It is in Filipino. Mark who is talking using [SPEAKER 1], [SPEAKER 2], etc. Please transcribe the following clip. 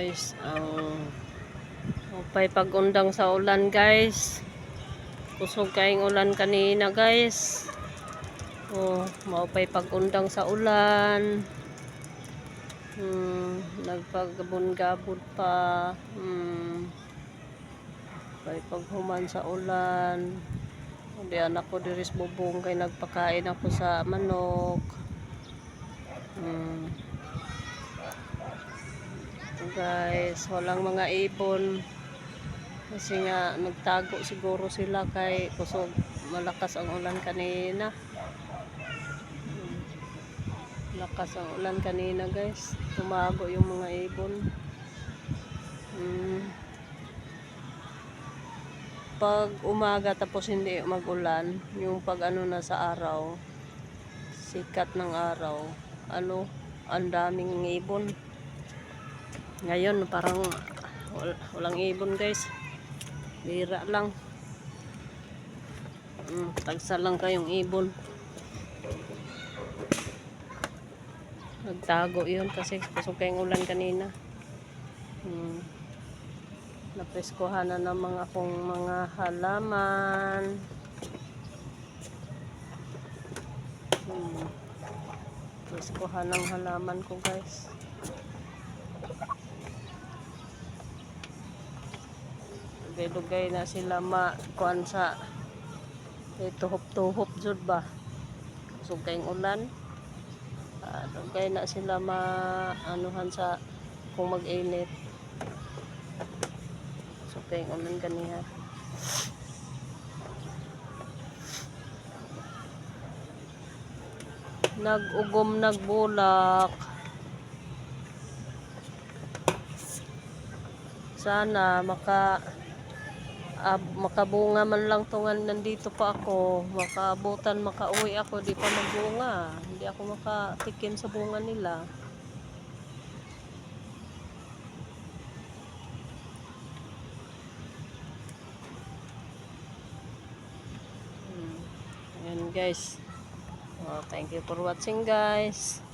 [SPEAKER 1] guys, ang upay pagundang sa ulan guys. Kusog kaing ulan kanina guys. Maupay pagundang sa ulan. Nagpagabon-gabon pa. Upay paghuman sa ulan. Hindi anak ko diris bubong kay nagpakain ako sa manok. Guys, walang mga ibon kasi nga nagtago siguro sila kay kusog malakas ang ulan kanina. Lakas ang ulan kanina guys, tumago yung mga ibon. Pag umaga tapos hindi magulan, yung pag ano na sa araw, sikat ng araw, ang daming ibon. Ngayon parang walang ibon guys, bira lang. Tagsa lang kayong ibon. Nagtago yun kasi kusog kayong ulan kanina. Napreskohan na ng mga kong mga halaman. Preskohan ng halaman ko guys. Dugay na sila makuan sa tuhop-tuhop jud ba. Kusog kayong ulan. Dugay na sila maanuhan sa kung mag-init. So kayong ulan kaniya. Nag-ugom, nagbulak. Sana makabunga man lang tungan nandito pa ako, makaabutan, makauwi ako, di pa magbunga, hindi ako makatikim sa bunga nila. Ayan guys, thank you for watching guys.